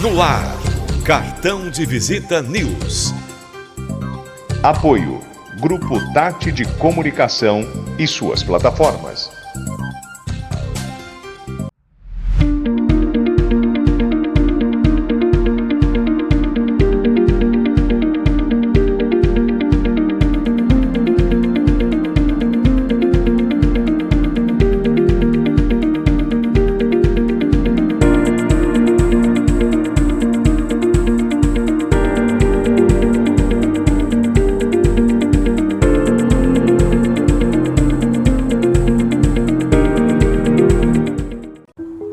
No ar, Cartão de Visita News. Apoio: Grupo Tati de Comunicação e suas plataformas.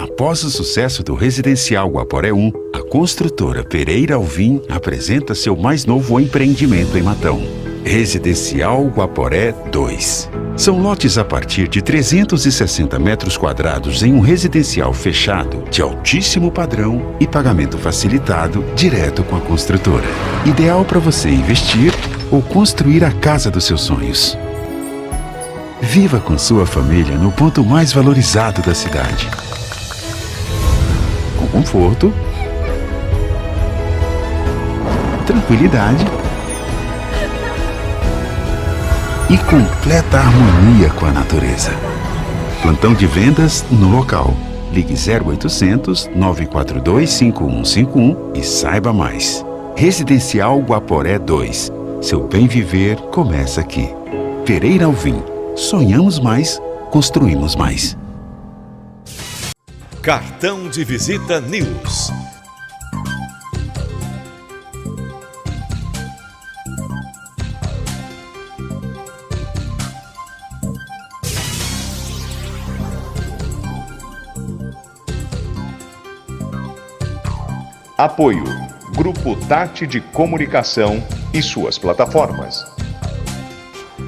Após o sucesso do Residencial Guaporé 1, a construtora Pereira Alvim apresenta seu mais novo empreendimento em Matão, Residencial Guaporé 2. São lotes a partir de 360 metros quadrados em um residencial fechado, de altíssimo padrão e pagamento facilitado direto com a construtora. Ideal para você investir ou construir a casa dos seus sonhos. Viva com sua família no ponto mais valorizado da cidade. Com conforto, tranquilidade e completa harmonia com a natureza. Plantão de vendas no local. Ligue 0800 942 5151 e saiba mais. Residencial Guaporé 2. Seu bem viver começa aqui. Pereira Alvim. Sonhamos mais, construímos mais. Cartão de Visita News. Apoio: Grupo Tati de Comunicação e suas plataformas.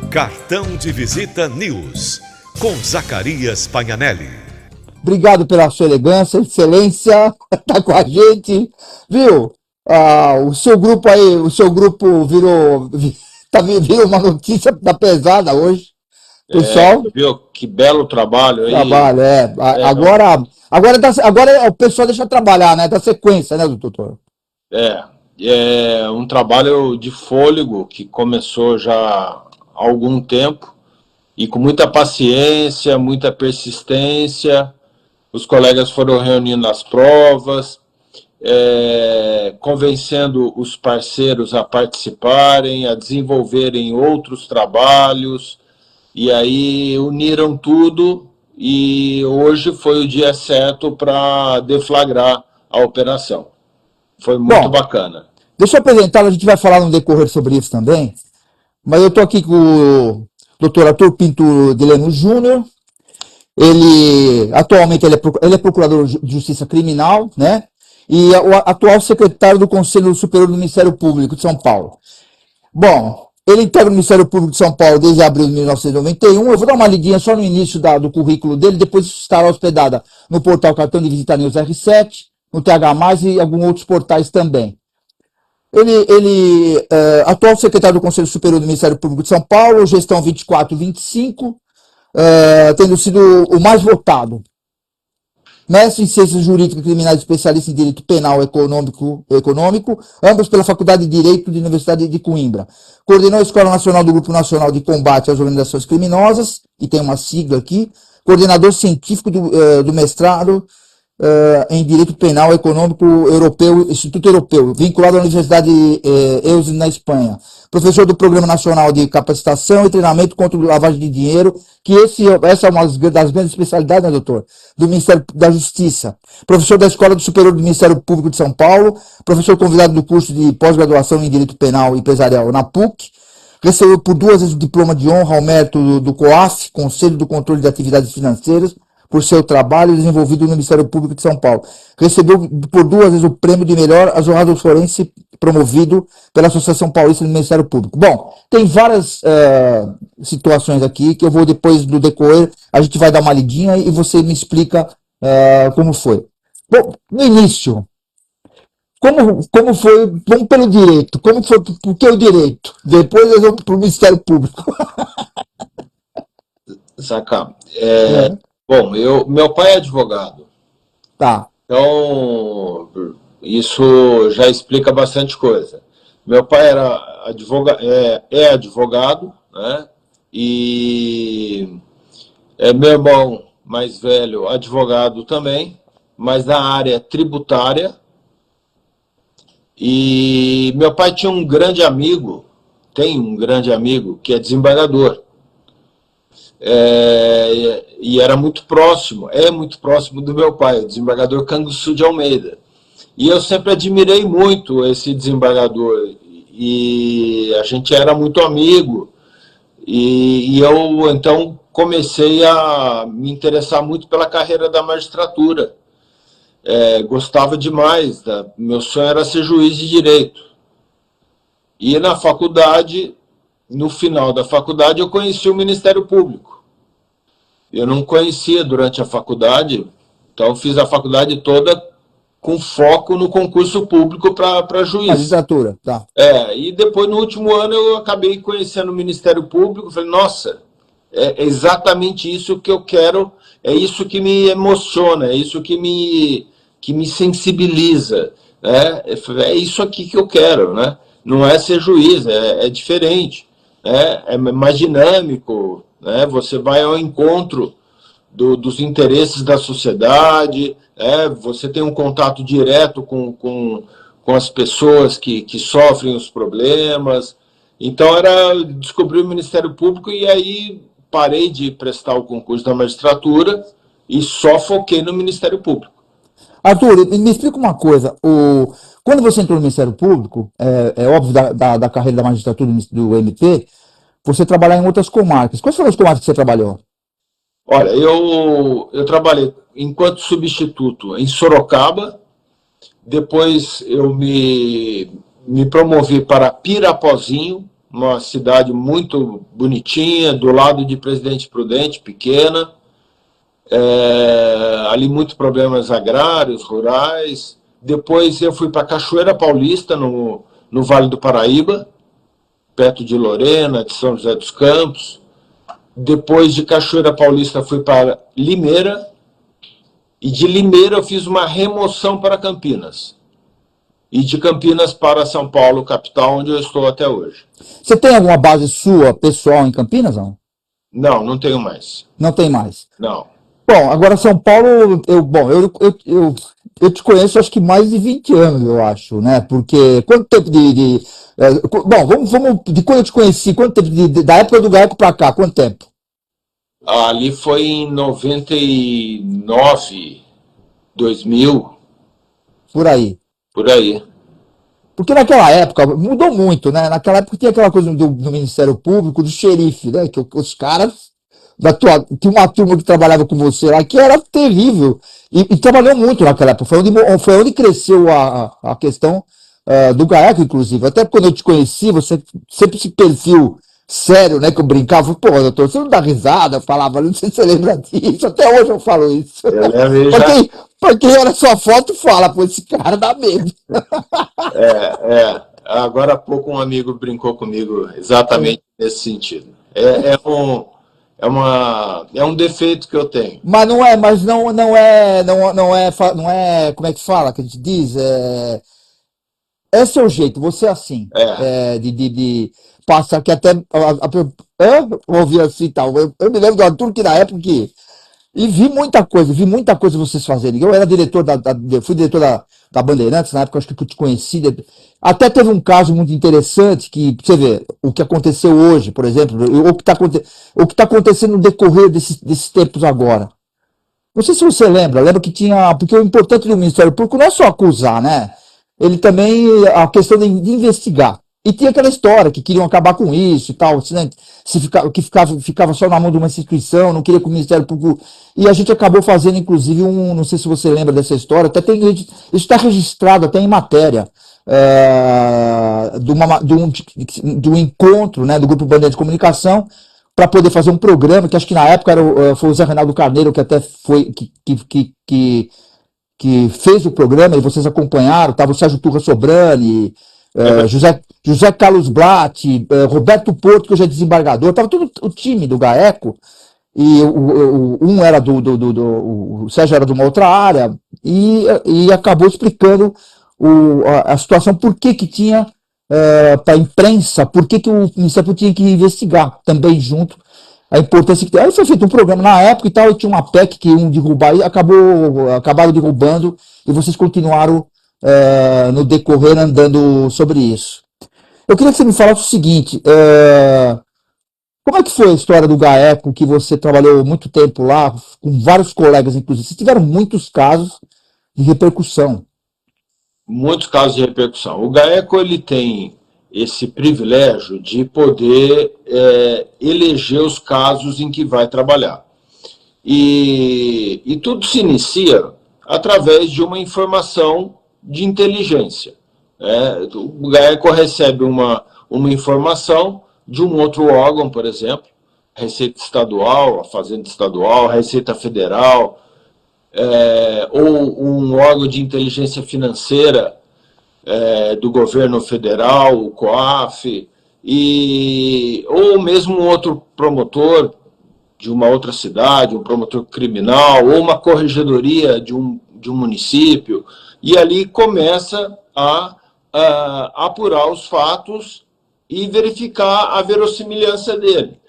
Cartão de Visita News, com Zacarias Pagnanelli. Obrigado pela sua elegância, excelência, tá com a gente, viu? O seu grupo aí, virou uma notícia da pesada hoje, pessoal. Viu? Que belo trabalho aí. Trabalho, Agora o pessoal deixa trabalhar, né? Da sequência, né, doutor? É um trabalho de fôlego que começou já há algum tempo e com muita paciência, muita persistência. Os colegas foram reunindo as provas, convencendo os parceiros a participarem, a desenvolverem outros trabalhos, e aí uniram tudo, e hoje foi o dia certo para deflagrar a operação. Foi muito bacana. Deixa eu apresentar, a gente vai falar no decorrer sobre isso também, mas eu estou aqui com o doutor Arthur Pinto de Lemos Júnior. Atualmente ele é procurador de Justiça Criminal, né? E é o atual secretário do Conselho Superior do Ministério Público de São Paulo. Bom, ele integra o Ministério Público de São Paulo desde abril de 1991. Eu vou dar uma lidinha só no início do currículo dele, depois estará hospedada no portal Cartão de Visita News R7, no TH+, e alguns outros portais também. Ele atual secretário do Conselho Superior do Ministério Público de São Paulo, gestão 24-25, tendo sido o mais votado. Mestre em Ciências Jurídicas e Criminais, especialista em Direito Penal Econômico, ambos pela Faculdade de Direito da Universidade de Coimbra. Coordenou a Escola Nacional do Grupo Nacional de Combate às Organizações Criminosas, e tem uma sigla aqui, coordenador científico do mestrado em Direito Penal Econômico Europeu, Instituto Europeu, vinculado à Universidade EUS na Espanha. Professor do Programa Nacional de Capacitação e Treinamento contra a Lavagem de Dinheiro, que essa é uma das grandes especialidades, né, doutor? Do Ministério da Justiça. Professor da Escola Superior do Ministério Público de São Paulo, professor convidado do curso de pós-graduação em Direito Penal e Empresarial na PUC, recebeu por 2 vezes o diploma de honra ao mérito do COAF, Conselho do Controle de Atividades Financeiras, por seu trabalho desenvolvido no Ministério Público de São Paulo. Recebeu por 2 vezes o prêmio de melhor advogado forense promovido pela Associação Paulista do Ministério Público. Bom, tem várias situações aqui que eu vou depois, no decorrer, a gente vai dar uma lidinha e você me explica como foi. Bom, no início, como foi, vamos pelo direito, como foi, por que o direito? Depois nós vamos para o Ministério Público. Saca? É. Bom, meu pai é advogado, Tá. então isso já explica bastante coisa. Meu pai é advogado, né? E meu irmão mais velho, advogado também, mas na área tributária. E meu pai tinha um grande amigo, tem um grande amigo, que é desembargador. E era muito próximo, é muito próximo do meu pai, o desembargador Canguçu de Almeida. E eu sempre admirei muito esse desembargador, e a gente era muito amigo, e eu então comecei a me interessar muito pela carreira da magistratura. Gostava demais, meu sonho era ser juiz de direito. E na faculdade, no final da faculdade, eu conheci o Ministério Público. Eu não conhecia durante a faculdade, então fiz a faculdade toda com foco no concurso público para juiz. Magistratura, tá. E depois, no último ano, eu acabei conhecendo o Ministério Público, falei, nossa, é exatamente isso que eu quero, é isso que me emociona, é isso que me sensibiliza, né? É isso aqui que eu quero, né? Não é ser juiz, é diferente, né? É mais dinâmico, né? Você vai ao encontro dos interesses da sociedade, você tem um contato direto com as pessoas que sofrem os problemas. Então, descobri o Ministério Público e aí parei de prestar o concurso da magistratura e só foquei no Ministério Público. Arthur, me explica uma coisa. Quando você entrou no Ministério Público, é óbvio da carreira da magistratura do MP, você trabalhar em outras comarcas. Quais foram as comarcas que você trabalhou? Olha, eu trabalhei enquanto substituto em Sorocaba, depois eu me promovi para Pirapozinho, uma cidade muito bonitinha, do lado de Presidente Prudente, pequena. Ali muitos problemas agrários, rurais. Depois eu fui para Cachoeira Paulista, no Vale do Paraíba, perto de Lorena, de São José dos Campos. Depois de Cachoeira Paulista fui para Limeira, e de Limeira eu fiz uma remoção para Campinas. E de Campinas para São Paulo, capital, onde eu estou até hoje. Você tem alguma base sua, pessoal, em Campinas, não? Não, não tenho mais. Não tem mais? Não. Bom, agora São Paulo, eu te conheço acho que mais de 20 anos, eu acho, né? Porque quanto tempo bom, vamos de quando eu te conheci, quanto tempo da época do GAECO para cá, quanto tempo? Ali foi em 99, 2000. Por aí. Por aí. Porque naquela época, mudou muito, né? Naquela época tinha aquela coisa do Ministério Público, do xerife, né? Que os caras, tinha uma turma que trabalhava com você lá, que era terrível. E trabalhou muito naquela época. Foi onde cresceu a questão do GAECO, inclusive. Até quando eu te conheci, você sempre esse perfil sério, né? Que eu brincava, pô, doutor, você não dá risada, eu falava, não sei se você lembra disso, até hoje eu falo isso. Pra quem olha sua foto fala, pô, esse cara dá medo. Agora há pouco um amigo brincou comigo exatamente nesse sentido. É um defeito que eu tenho. Mas não é, como é que fala, que a gente diz? É seu jeito, você é assim. De passar que até ouvir assim e tal. Eu me lembro do Arthur que na época e vi muita coisa vocês fazerem. Eu era diretor fui diretor da Bandeirantes, na época acho que eu te conheci. Até teve um caso muito interessante que, você vê, o que aconteceu hoje, por exemplo, o que está acontecendo no decorrer desses tempos agora. Não sei se você lembra que tinha, porque o importante do Ministério Público não é só acusar, né? Ele também, a questão de investigar. E tinha aquela história que queriam acabar com isso e tal, né? Que ficava só na mão de uma instituição, não queria que o Ministério Público. E a gente acabou fazendo, inclusive, não sei se você lembra dessa história, isso está registrado até em matéria de um encontro, né, do Grupo Bandeira de Comunicação, para poder fazer um programa, que acho que na época foi o Zé Reinaldo Carneiro, que até foi que fez o programa, e vocês acompanharam, estava o Sérgio Turra Sobrani, José Carlos Blatt, Roberto Porto, que hoje é desembargador, estava todo o time do GAECO, e um era o Sérgio era de uma outra área, e acabou explicando a situação, por que tinha, para a imprensa, por que o Ministério Público tinha que investigar também junto a importância que tem. Aí foi feito um programa na época e tal, e tinha uma PEC que iam derrubar, e acabaram derrubando, e vocês continuaram no decorrer andando sobre isso. Eu queria que você me falasse o seguinte, como é que foi a história do GAECO, que você trabalhou muito tempo lá, com vários colegas, inclusive? Vocês tiveram muitos casos de repercussão. Muitos casos de repercussão. O GAECO ele tem esse privilégio de poder eleger os casos em que vai trabalhar. E tudo se inicia através de uma informação de inteligência. O GAECO recebe uma informação de um outro órgão, por exemplo, a Receita Estadual, a Fazenda Estadual, a Receita Federal, ou um órgão de inteligência financeira do governo federal, o COAF, ou mesmo um outro promotor de uma outra cidade, um promotor criminal, ou uma corregedoria de um município, e ali começa a apurar os fatos e verificar a verossimilhança dele.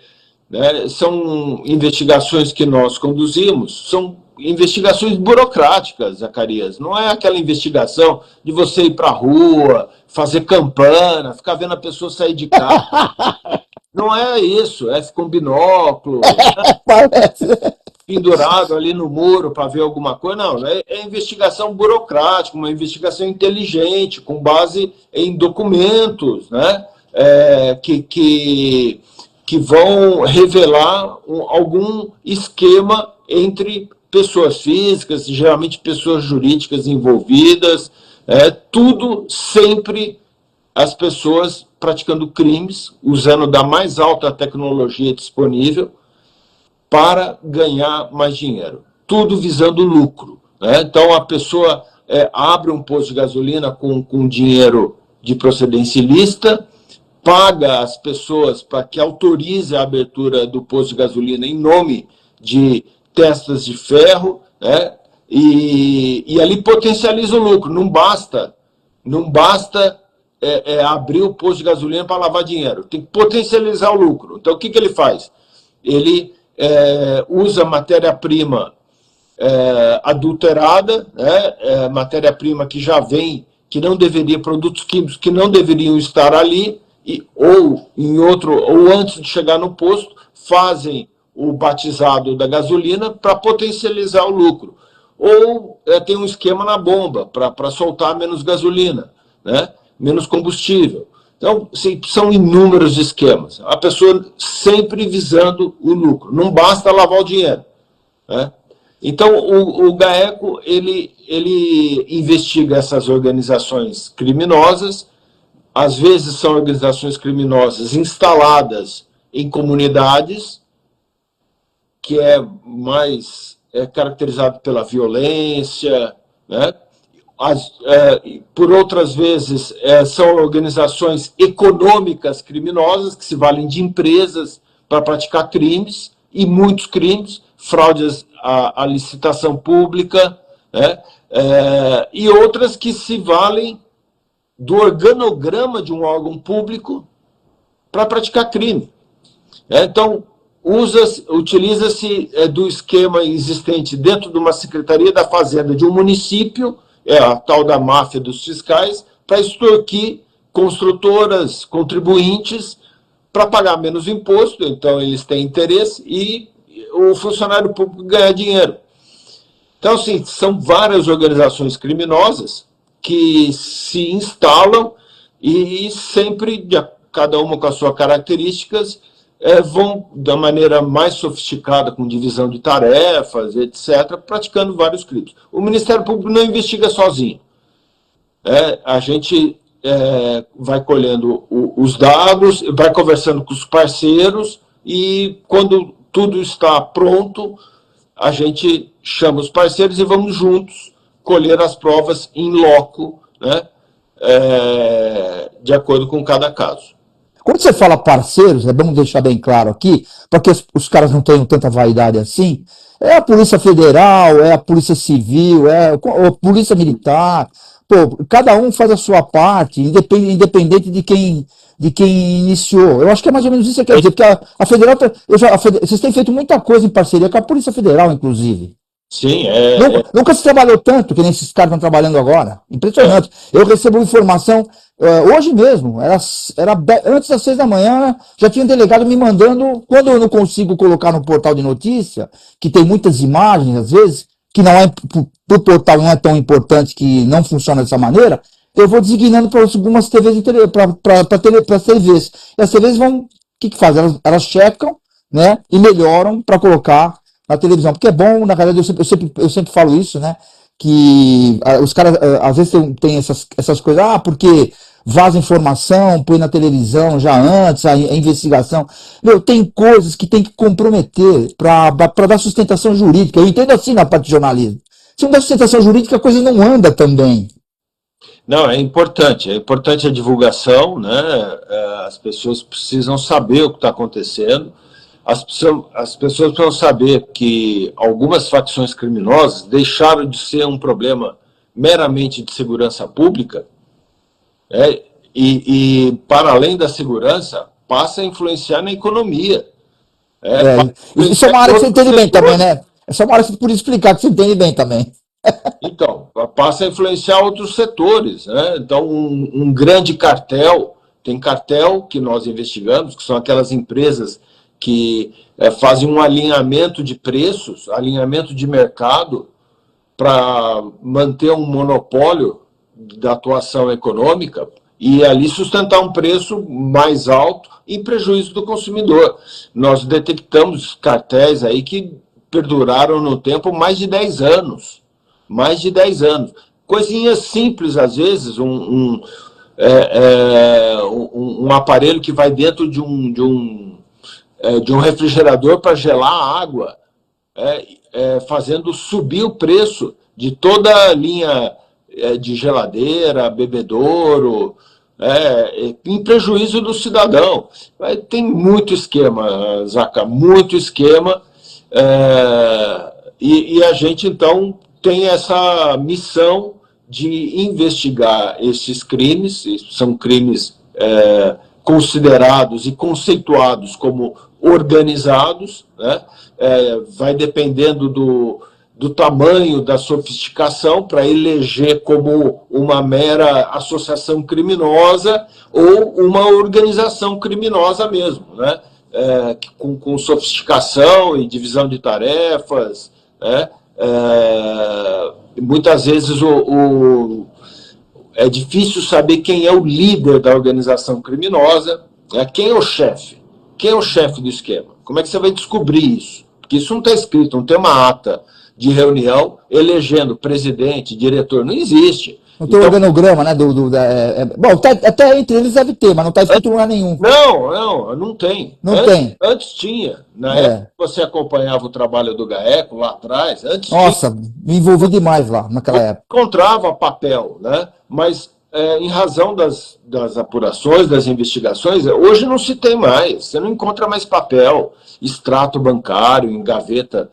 São investigações que nós conduzimos, são investigações burocráticas, Zacarias. Não é aquela investigação de você ir para a rua, fazer campana, ficar vendo a pessoa sair de casa. Não é isso, com binóculo, pendurado ali no muro para ver alguma coisa. Não, é investigação burocrática, uma investigação inteligente, com base em documentos, né? Que vão revelar algum esquema entre pessoas físicas, geralmente pessoas jurídicas envolvidas, tudo sempre as pessoas praticando crimes, usando da mais alta tecnologia disponível para ganhar mais dinheiro. Tudo visando lucro. Então, a pessoa abre um posto de gasolina com dinheiro de procedência ilícita, paga as pessoas para que autorize a abertura do posto de gasolina em nome de testas de ferro, e ali potencializa o lucro. Não basta abrir o posto de gasolina para lavar dinheiro, tem que potencializar o lucro. Então, o que ele faz? Ele usa matéria-prima adulterada, matéria-prima que já vem, que não deveria, produtos químicos que não deveriam estar ali, ou antes de chegar no posto, fazem o batizado da gasolina para potencializar o lucro. Ou tem um esquema na bomba para soltar menos gasolina, menos combustível. Então, são inúmeros esquemas. A pessoa sempre visando o lucro. Não basta lavar o dinheiro. Então, o GAECO ele investiga essas organizações criminosas. Às vezes são organizações criminosas instaladas em comunidades, que é mais caracterizado pela violência, por outras vezes são organizações econômicas criminosas, que se valem de empresas para praticar crimes, e muitos crimes, fraudes à licitação pública, e outras que se valem do organograma de um órgão público para praticar crime. Então, utiliza-se do esquema existente dentro de uma secretaria da Fazenda de um município, a tal da máfia dos fiscais, para extorquir construtoras, contribuintes, para pagar menos imposto. Então, eles têm interesse, e o funcionário público ganha dinheiro. Então, assim, são várias organizações criminosas que se instalam e sempre, cada uma com as suas características, vão, da maneira mais sofisticada, com divisão de tarefas, etc., praticando vários crimes. O Ministério Público não investiga sozinho. A gente vai colhendo os dados, vai conversando com os parceiros, e quando tudo está pronto, a gente chama os parceiros e vamos juntos colher as provas em loco, de acordo com cada caso. Quando você fala parceiros, é bom deixar bem claro aqui, para que os caras não tenham tanta vaidade assim, é a Polícia Federal, é a Polícia Civil, é a Polícia Militar, pô, cada um faz a sua parte, independente de quem iniciou. Eu acho que é mais ou menos isso que quer dizer, porque a Federal, vocês têm feito muita coisa em parceria com a Polícia Federal, inclusive. Sim, Nunca se trabalhou tanto que nem esses caras estão trabalhando agora. Impressionante. Eu recebo informação hoje mesmo, antes das 6 da manhã, já tinha um delegado me mandando, quando eu não consigo colocar no portal de notícia, que tem muitas imagens, às vezes, que não é, pro portal não é tão importante, que não funciona dessa maneira, eu vou designando para algumas TVs, para as TVs. E as TVs vão, o que fazem? Elas checam, né, e melhoram para colocar na televisão, porque é bom, na verdade, eu sempre falo isso, né, que os caras, às vezes tem essas coisas, porque vaza informação, põe na televisão já antes, a investigação. Meu, tem coisas que tem que comprometer para dar sustentação jurídica. Eu entendo assim na parte de jornalismo. Se não dá sustentação jurídica, a coisa não anda também. Não, é importante a divulgação, né? As pessoas precisam saber o que está acontecendo. As pessoas precisam saber que algumas facções criminosas deixaram de ser um problema meramente de segurança pública, e para além da segurança, passa a influenciar na economia. Isso é uma área que você entende bem também, né? Essa é uma área que você pode explicar, que você entende bem também. Então, passa a influenciar outros setores, né? Então, um grande cartel, tem cartel que nós investigamos, que são aquelas empresas que fazem um alinhamento de preços, alinhamento de mercado, para manter um monopólio da atuação econômica e ali sustentar um preço mais alto em prejuízo do consumidor. Nós detectamos cartéis aí que perduraram no tempo mais de 10 anos. Mais de 10 anos. Coisinhas simples, às vezes, um aparelho que vai dentro de um refrigerador para gelar a água, fazendo subir o preço de toda a linha de geladeira, bebedouro, em prejuízo do cidadão. Tem muito esquema, Zaca, muito esquema, e a gente, então, tem essa missão de investigar esses crimes, são crimes considerados e conceituados como organizados, né? Vai dependendo do tamanho da sofisticação para eleger como uma mera associação criminosa ou uma organização criminosa mesmo, né? Com sofisticação e divisão de tarefas, né? Muitas vezes é difícil saber quem é o líder da organização criminosa, quem é o chefe, quem é o chefe do esquema. Como é que você vai descobrir isso? Porque isso não está escrito, não tem uma ata de reunião elegendo presidente, diretor, não existe. Não tem organograma, né? Bom, até entre eles deve ter, mas não está escrito lugar nenhum. Não tem. Tem. Antes tinha. Na época que você acompanhava o trabalho do GAECO lá atrás, Nossa, me envolvi demais lá, naquela época. Encontrava papel, né? Mas em razão das apurações, das investigações, hoje não se tem mais. Você não encontra mais papel, extrato bancário, em gaveta.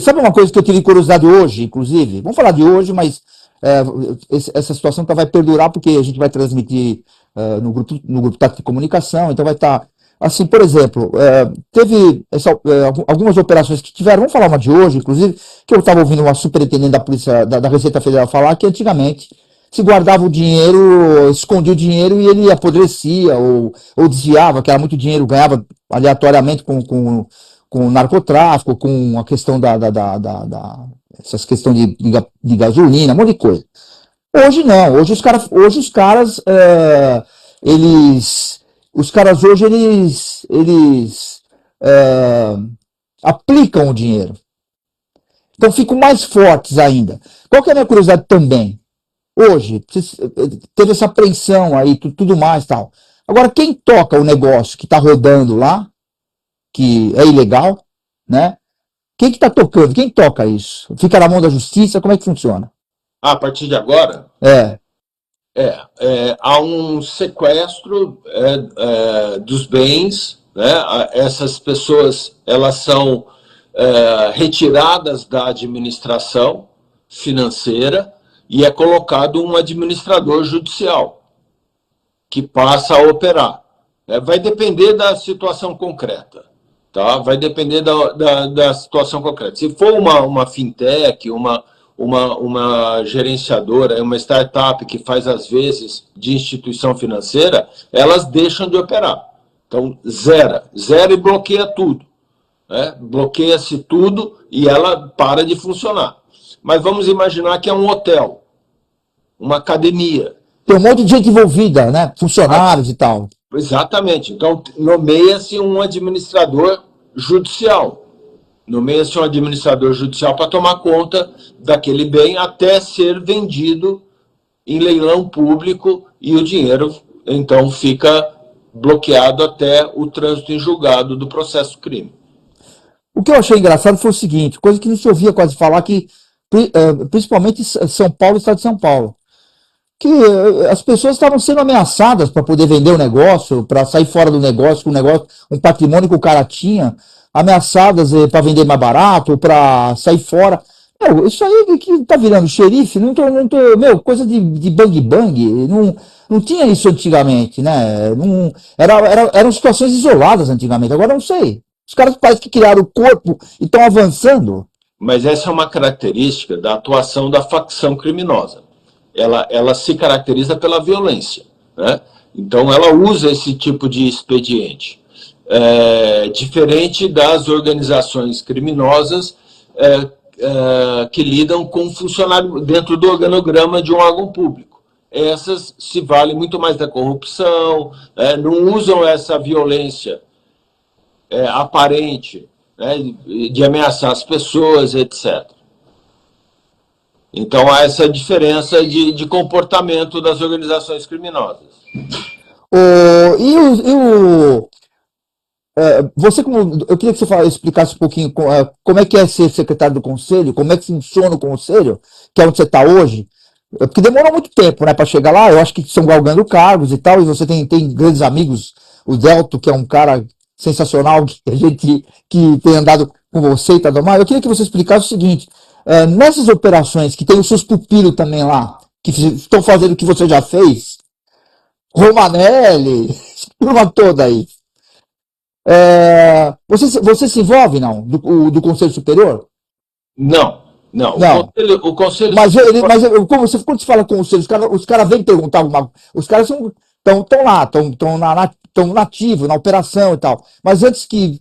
Sabe uma coisa que eu tive curiosidade hoje, inclusive? Vamos falar de hoje, mas essa situação vai perdurar porque a gente vai transmitir no grupo Tático de Comunicação, então vai estar, assim, por exemplo, teve algumas operações que tiveram, vamos falar uma de hoje, inclusive, que eu estava ouvindo uma superintendente da Polícia, da Receita Federal falar que antigamente se guardava o dinheiro, escondia o dinheiro e ele apodrecia ou desviava, que era muito dinheiro, ganhava aleatoriamente com narcotráfico, com a questão essas questões de gasolina, um monte de coisa. Hoje não, hoje os caras hoje eles aplicam o dinheiro. Então ficam mais fortes ainda. Qual que é a minha curiosidade também? Hoje, teve essa apreensão aí, tudo mais tal. Agora, quem toca o negócio que está rodando lá, que é ilegal, né? Quem que está tocando? Quem toca isso? Fica na mão da justiça? Como é que funciona? A partir de agora? Há um sequestro dos bens, né? Essas pessoas, elas são retiradas da administração financeira e é colocado um administrador judicial que passa a operar. Vai depender da situação concreta, tá? Vai depender da situação concreta. Se for uma fintech, uma gerenciadora, uma startup que faz, às vezes, de instituição financeira, elas deixam de operar. Então, zera e bloqueia tudo. Né? Bloqueia-se tudo e ela para de funcionar. Mas vamos imaginar que é um hotel, uma academia. Tem um monte de gente envolvida, né? Funcionários e tal. Exatamente. Então, nomeia-se um administrador judicial. Nomeia-se um administrador judicial para tomar conta daquele bem até ser vendido em leilão público e o dinheiro, então, fica bloqueado até o trânsito em julgado do processo crime. O que eu achei engraçado foi o seguinte, coisa que não se ouvia quase falar, que principalmente São Paulo, estado de São Paulo, que as pessoas estavam sendo ameaçadas para poder vender o negócio, para sair fora do negócio, com um patrimônio que o cara tinha, ameaçadas para vender mais barato, para sair fora. Meu, isso aí que tá virando xerife, coisa de bang, não tinha isso antigamente, né? Eram situações isoladas antigamente, agora não sei. Os caras parecem que criaram o corpo e estão avançando. Mas essa é uma característica da atuação da facção criminosa. Ela se caracteriza pela violência, né? Então, ela usa esse tipo de expediente. Diferente das organizações criminosas que lidam com funcionário dentro do organograma de um órgão público. Essas se valem muito mais da corrupção, não usam essa violência aparente, né, de ameaçar as pessoas, etc. Então, há essa diferença de comportamento das organizações criminosas. Eu queria que você explicasse um pouquinho como é que é ser secretário do conselho, como é que funciona o conselho, que é onde você está hoje, porque demorou muito tempo, né, para chegar lá. Eu acho que estão galgando cargos e tal, e você tem grandes amigos, o Delto, que é um cara sensacional, que tem andado com você e tal. Eu queria que você explicasse o seguinte, nessas operações que tem os seus pupilos também lá, que estão fazendo o que você já fez, Romanelli, turma toda aí, você se envolve, não, do Conselho Superior? Não. O conselho mas quando você fala com os caras vêm perguntar alguma coisa, os caras estão lá, estão nativos, na operação e tal. Mas antes que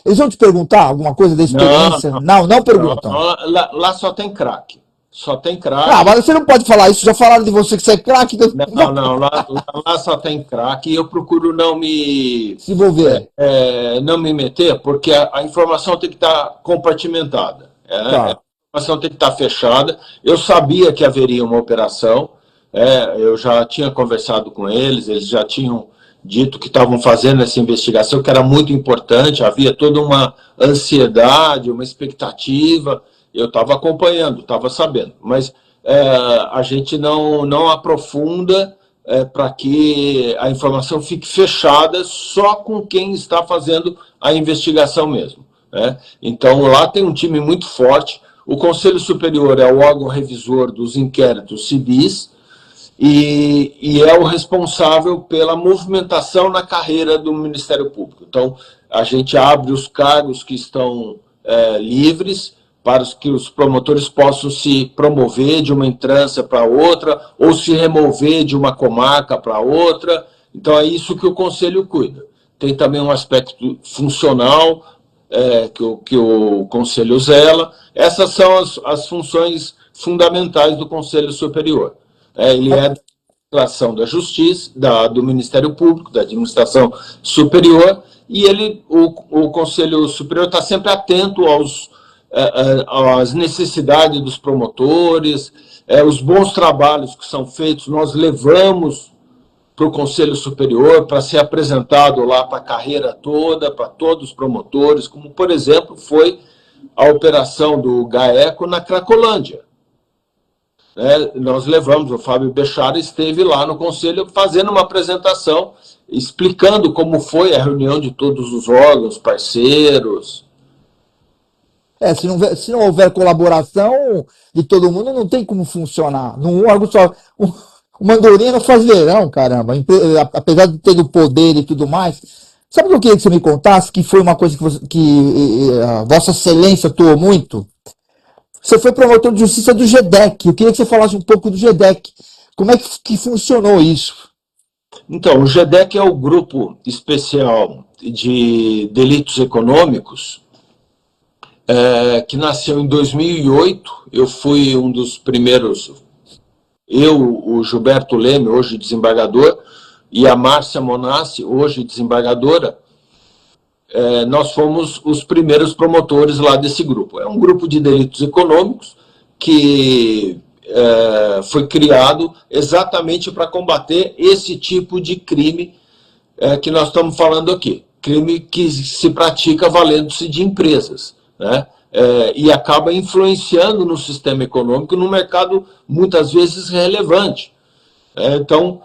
eles vão te perguntar alguma coisa da experiência? Não perguntam. Lá só tem craque. Só tem craque. Mas você não pode falar isso, já falaram de você que você é craque. Não, lá só tem craque e eu procuro não me... Se envolver. Não me meter, porque a informação tem que estar compartimentada. Tá. A informação tem que estar fechada. Eu sabia que haveria uma operação, eu já tinha conversado com eles já tinham dito que estavam fazendo essa investigação, que era muito importante, havia toda uma ansiedade, uma expectativa. Eu estava acompanhando, estava sabendo, mas a gente não aprofunda para que a informação fique fechada só com quem está fazendo a investigação mesmo, né? Então, lá tem um time muito forte. O Conselho Superior é o órgão revisor dos inquéritos civis e é o responsável pela movimentação na carreira do Ministério Público. Então, a gente abre os cargos que estão livres para que os promotores possam se promover de uma entrância para outra ou se remover de uma comarca para outra. Então, é isso que o Conselho cuida. Tem também um aspecto funcional que o Conselho zela. Essas são as funções fundamentais do Conselho Superior. Ele é da administração da Justiça, do Ministério Público, da administração superior, e o Conselho Superior está sempre atento às necessidades dos promotores, os bons trabalhos que são feitos, nós levamos para o Conselho Superior para ser apresentado lá para a carreira toda, para todos os promotores, como, por exemplo, foi a operação do GAECO na Cracolândia. né, nós levamos, o Fábio Bechara esteve lá no Conselho fazendo uma apresentação, explicando como foi a reunião de todos os órgãos, parceiros. Se não houver colaboração de todo mundo, não tem como funcionar. Num órgão só. O Mandorinha não faz verão, caramba. Apesar de ter o poder e tudo mais. Sabe o que eu queria que você me contasse? Que foi uma coisa que a Vossa Excelência atuou muito? Você foi promotor de justiça do GEDEC. Eu queria que você falasse um pouco do GEDEC. Como é que funcionou isso? Então, o GEDEC é o Grupo Especial de Delitos Econômicos, que nasceu em 2008. Eu fui um dos primeiros, o Gilberto Leme, hoje desembargador, e a Márcia Monassi, hoje desembargadora, nós fomos os primeiros promotores lá desse grupo. É um grupo de delitos econômicos que foi criado exatamente para combater esse tipo de crime que nós estamos falando aqui. Crime que se pratica valendo-se de empresas, né? E acaba influenciando no sistema econômico, num mercado muitas vezes relevante. Então,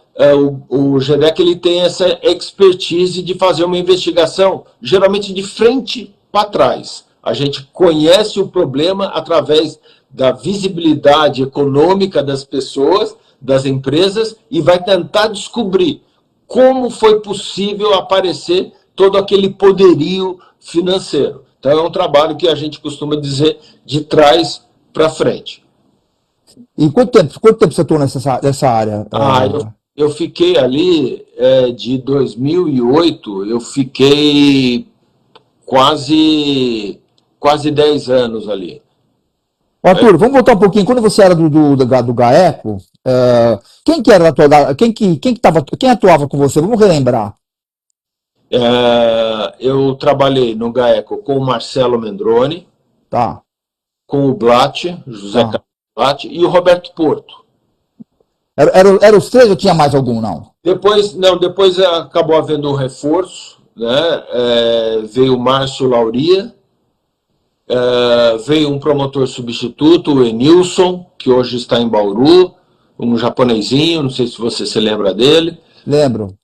o GEDEC ele tem essa expertise de fazer uma investigação, geralmente de frente para trás. A gente conhece o problema através da visibilidade econômica das pessoas, das empresas, e vai tentar descobrir como foi possível aparecer todo aquele poderio financeiro. Então, é um trabalho que a gente costuma dizer de trás para frente. E quanto tempo você atuou nessa área? Eu fiquei ali de 2008, eu fiquei quase 10 anos ali. Arthur, vamos voltar um pouquinho. Quando você era do GAECO, quem que era quem atuava com você? Vamos relembrar. Eu trabalhei no GAECO com o Marcelo Mendrone, tá, com o Blatt, José Carlos Blatt, e o Roberto Porto. Era os três ou tinha mais algum, não? Depois acabou havendo um reforço, né? Veio o Márcio Lauria, veio um promotor substituto, o Enilson, que hoje está em Bauru, um japonesinho, não sei se você se lembra dele. Lembro.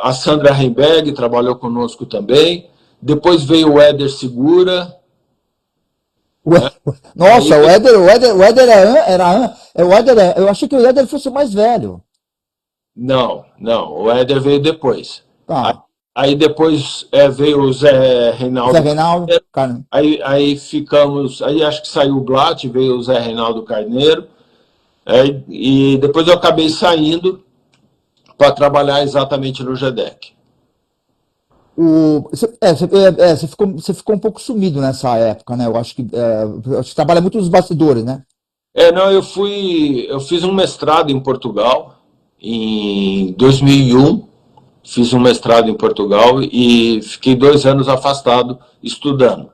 A Sandra Heimberg trabalhou conosco também. Depois veio o Éder Segura. Nossa, o Éder eu achei que o Éder fosse o mais velho. Não, o Éder veio depois. Tá. Aí depois veio o Zé Reinaldo. Zé Reinaldo, Carneiro. Aí ficamos. Aí acho que saiu o Blatt, veio o Zé Reinaldo Carneiro. E depois eu acabei saindo para trabalhar exatamente no GEDEC. Você ficou um pouco sumido nessa época, né? Eu acho que trabalha muito nos bastidores, né? Eu fiz um mestrado em Portugal em 2001. Fiz um mestrado em Portugal e fiquei 2 anos afastado estudando.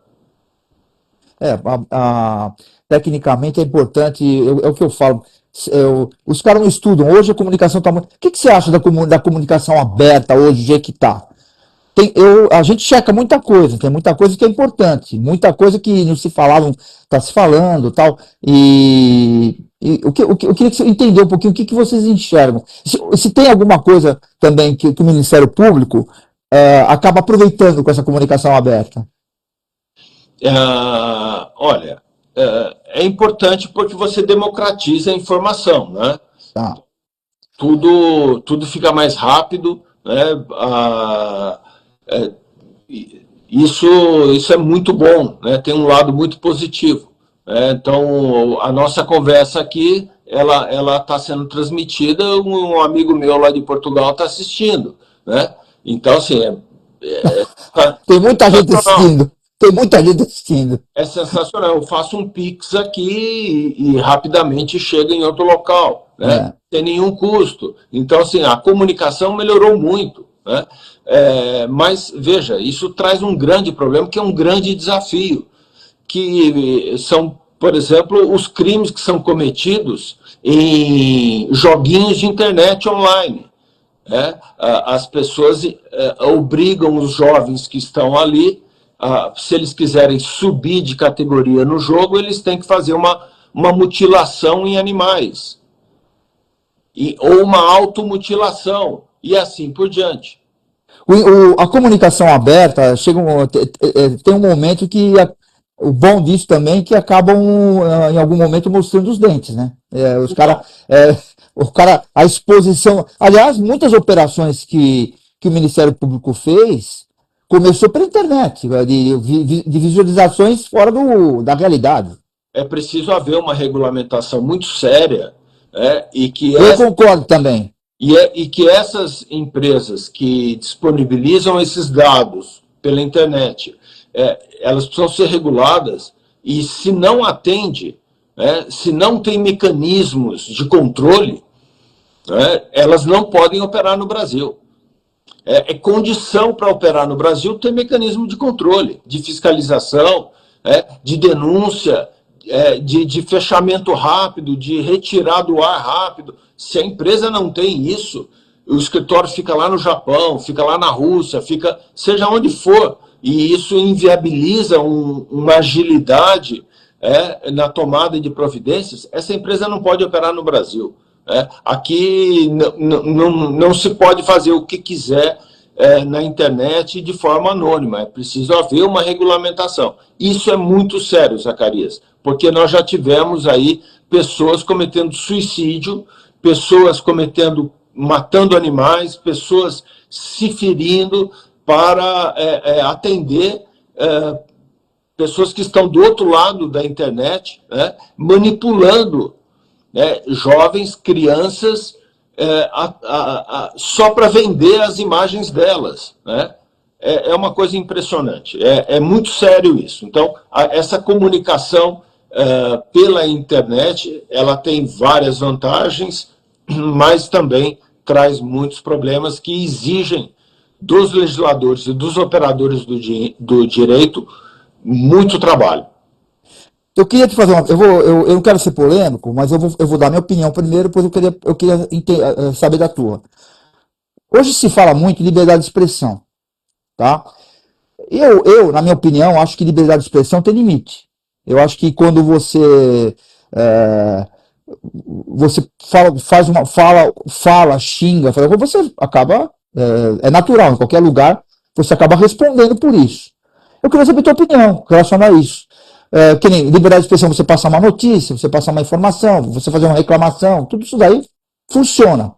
Tecnicamente é importante, é o que eu falo. Os caras não estudam. Hoje a comunicação está muito. O que você acha da comunicação aberta hoje, do jeito que está? A gente checa muita coisa, tem muita coisa que é importante, muita coisa que não se falava, está se falando tal. Eu queria que você entendesse um pouquinho o que vocês enxergam. Se tem alguma coisa também que o Ministério Público acaba aproveitando com essa comunicação aberta. Olha, é importante porque você democratiza a informação, né? Tá. Tudo fica mais rápido, né? Isso é muito bom, né? Tem um lado muito positivo. Então, a nossa conversa aqui, ela está sendo transmitida, um amigo meu lá de Portugal está assistindo, né? Então, assim, tem muita gente assistindo. Tem muita gente assistindo. É sensacional. Eu faço um Pix aqui e rapidamente chega em outro local, né? Sem nenhum custo. Então, assim, a comunicação melhorou muito, né? Mas, veja, isso traz um grande problema, que é um grande desafio, que são, por exemplo, os crimes que são cometidos em joguinhos de internet online. As pessoas obrigam os jovens que estão ali, se eles quiserem subir de categoria no jogo, eles têm que fazer uma mutilação em animais, ou uma automutilação, e assim por diante. A comunicação aberta tem um momento que o bom disso também é que acabam em algum momento mostrando os dentes, né? A exposição. Aliás, muitas operações que o Ministério Público fez começou pela internet, de visualizações fora da realidade. É preciso haver uma regulamentação muito séria, e que eu concordo também. E que essas empresas que disponibilizam esses dados pela internet, elas precisam ser reguladas, e se não atende, se não tem mecanismos de controle, elas não podem operar no Brasil. É condição para operar no Brasil ter mecanismo de controle, de fiscalização, de denúncia, de fechamento rápido, de retirar do ar rápido. Se a empresa não tem isso, o escritório fica lá no Japão, fica lá na Rússia, fica seja onde for, e isso inviabiliza uma agilidade na tomada de providências, essa empresa não pode operar no Brasil. Aqui não se pode fazer o que quiser na internet de forma anônima, é preciso haver uma regulamentação. Isso é muito sério, Zacarias, porque nós já tivemos aí pessoas cometendo suicídio, pessoas matando animais, pessoas se ferindo para atender pessoas que estão do outro lado da internet, manipulando jovens, crianças, só para vender as imagens delas. É uma coisa impressionante, é muito sério isso. Então, essa comunicação pela internet, ela tem várias vantagens, mas também traz muitos problemas que exigem dos legisladores e dos operadores do direito muito trabalho. Eu queria te fazer eu não quero ser polêmico, mas eu vou dar minha opinião primeiro, depois eu queria saber da tua. Hoje se fala muito em liberdade de expressão, tá? Eu, na minha opinião, acho que liberdade de expressão tem limite. Eu acho que quando você xinga, você acaba, é natural, em qualquer lugar, você acaba respondendo por isso. Eu queria saber a tua opinião relacionada a isso. Que nem liberdade de expressão, você passar uma notícia, você passar uma informação, você fazer uma reclamação, tudo isso daí funciona.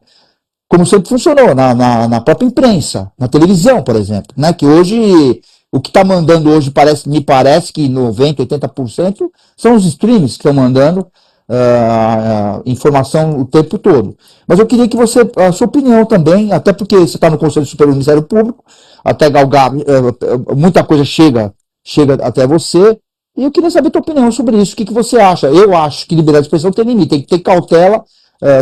Como sempre funcionou na própria imprensa, na televisão, por exemplo, né? Que hoje, o que está mandando hoje, me parece que 90%, 80% são os streams que estão mandando informação o tempo todo. Mas eu queria que você, a sua opinião também, até porque você está no Conselho Superior do Ministério Público, até galgar, muita coisa chega até você, e eu queria saber a tua opinião sobre isso. O que você acha? Eu acho que liberdade de expressão tem limite, tem que ter cautela.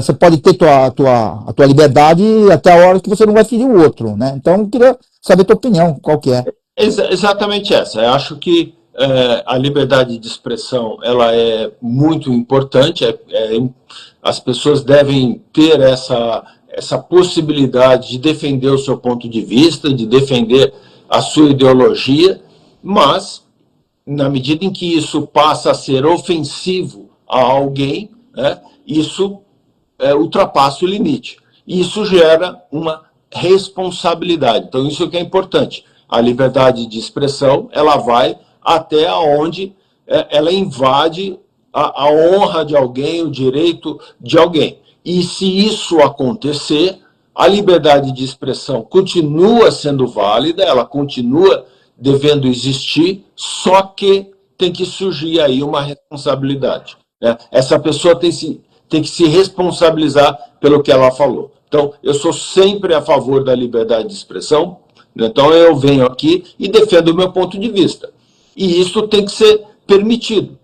Você pode ter a tua liberdade até a hora que você não vai ferir o outro, né? Então, eu queria saber a tua opinião, qual que é. Exatamente essa. Eu acho que a liberdade de expressão ela é muito importante. As pessoas devem ter essa possibilidade de defender o seu ponto de vista, de defender a sua ideologia, mas, na medida em que isso passa a ser ofensivo a alguém, isso ultrapassa o limite. Isso gera uma responsabilidade. Então, isso que é importante. A liberdade de expressão, ela vai até onde ela invade a honra de alguém, o direito de alguém. E se isso acontecer, a liberdade de expressão continua sendo válida, ela continua devendo existir, só que tem que surgir aí uma responsabilidade. Essa pessoa tem que se responsabilizar pelo que ela falou. Então, eu sou sempre a favor da liberdade de expressão, então eu venho aqui e defendo o meu ponto de vista. E isso tem que ser permitido.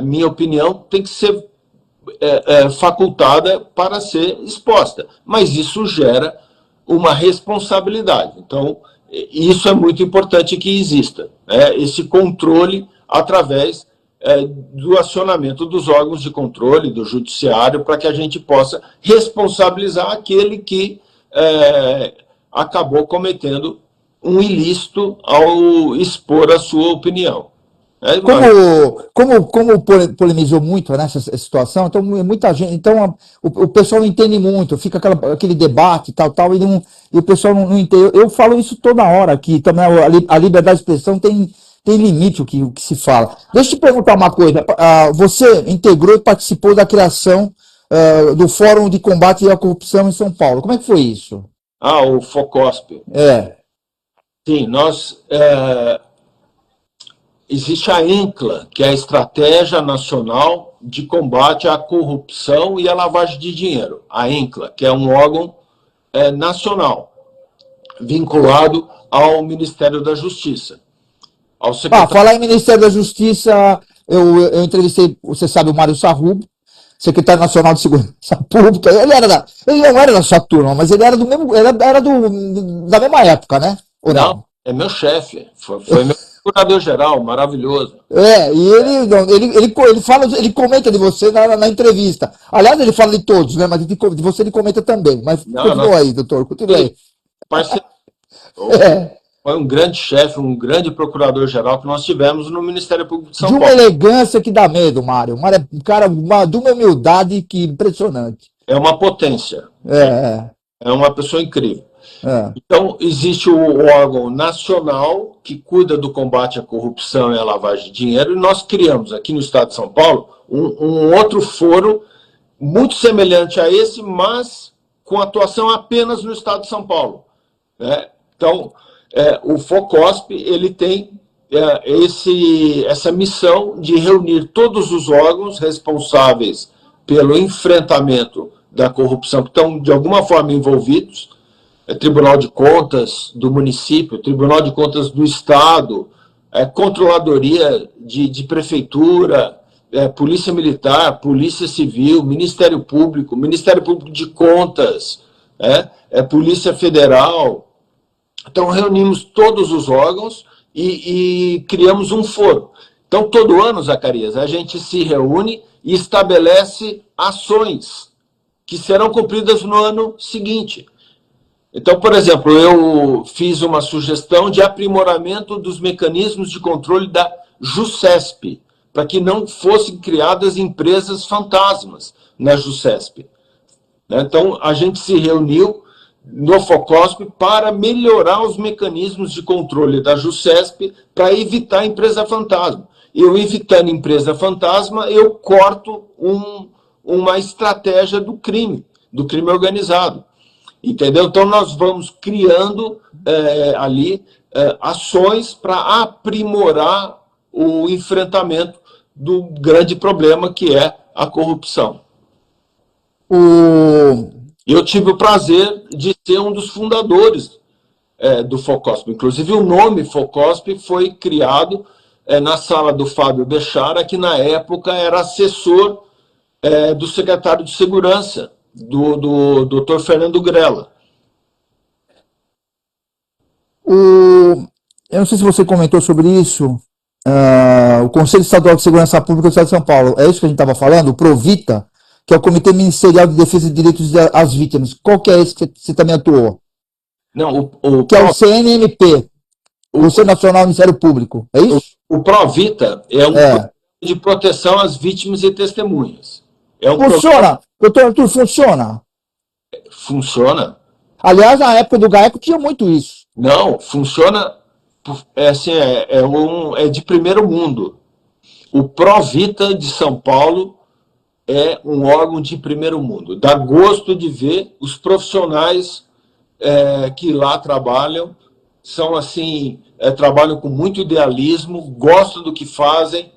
Minha opinião tem que ser facultada para ser exposta, mas isso gera uma responsabilidade. Então, isso é muito importante que exista, esse controle através do acionamento dos órgãos de controle, do judiciário, para que a gente possa responsabilizar aquele que acabou cometendo um ilícito ao expor a sua opinião. Como polemizou muito nessa situação, então muita gente, então o pessoal não entende muito, fica aquele debate tal, e o pessoal não entende. Eu falo isso toda hora aqui, também a liberdade de expressão tem limite o que se fala. Deixa eu te perguntar uma coisa, você integrou e participou da criação do Fórum de Combate à Corrupção em São Paulo, como é que foi isso? O FOCOSP. Sim, existe a ENCLA, que é a Estratégia Nacional de Combate à Corrupção e à Lavagem de Dinheiro. A ENCLA, que é um órgão nacional, vinculado ao Ministério da Justiça. Falar em Ministério da Justiça, eu entrevistei, você sabe, o Mário Sarrubo, secretário nacional de Segurança Pública. Ele não era da sua turma, mas ele era da mesma época, né? Ou não? É meu chefe, foi meu procurador-geral, maravilhoso. E ele comenta de você na entrevista. Aliás, ele fala de todos, né? Mas de você ele comenta também. Mas continua aí, doutor, continua aí. Parceiro. Foi um grande chefe, um grande procurador-geral que nós tivemos no Ministério Público de São Paulo. De uma elegância que dá medo, Mário. O Mário é um cara de uma humildade que impressionante. É uma potência. É uma pessoa incrível. Então, existe o órgão nacional que cuida do combate à corrupção e à lavagem de dinheiro, e nós criamos aqui no estado de São Paulo um outro foro muito semelhante a esse, mas com atuação apenas no estado de São Paulo. Então, o FOCOSP ele tem essa missão de reunir todos os órgãos responsáveis pelo enfrentamento da corrupção que estão, de alguma forma, envolvidos, Tribunal de Contas do município, Tribunal de Contas do Estado, Controladoria de Prefeitura, Polícia Militar, Polícia Civil, Ministério Público de Contas, Polícia Federal. Então, reunimos todos os órgãos e criamos um foro. Então, todo ano, Zacarias, a gente se reúne e estabelece ações que serão cumpridas no ano seguinte. Então, por exemplo, eu fiz uma sugestão de aprimoramento dos mecanismos de controle da JUSCESP, para que não fossem criadas empresas fantasmas na JUSCESP. Então, a gente se reuniu no FOCOSP para melhorar os mecanismos de controle da JUSCESP para evitar empresa fantasma. Eu evitando empresa fantasma, eu corto uma estratégia do crime organizado. Entendeu? Então, nós vamos criando ações para aprimorar o enfrentamento do grande problema que é a corrupção. Eu tive o prazer de ser um dos fundadores do FOCOSP. Inclusive, o nome FOCOSP foi criado na sala do Fábio Bechara, que na época era assessor do secretário de Segurança, do Dr. Fernando Grella. Eu não sei se você comentou sobre isso, o Conselho Estadual de Segurança Pública do Estado de São Paulo, é isso que a gente estava falando, o PROVITA, que é o Comitê Ministerial de Defesa de Direitos das Vítimas. Qual que é esse que você também atuou? Não, que é o CNMP, o Conselho Nacional do Ministério Público, é isso? O PROVITA é um programa de proteção às vítimas e testemunhas. Funciona? Doutor Arthur, funciona? Funciona. Aliás, na época do GAECO tinha muito isso. Não, funciona, é de primeiro mundo. O PROVITA de São Paulo é um órgão de primeiro mundo. Dá gosto de ver os profissionais que lá trabalham, são assim, trabalham com muito idealismo, gostam do que fazem.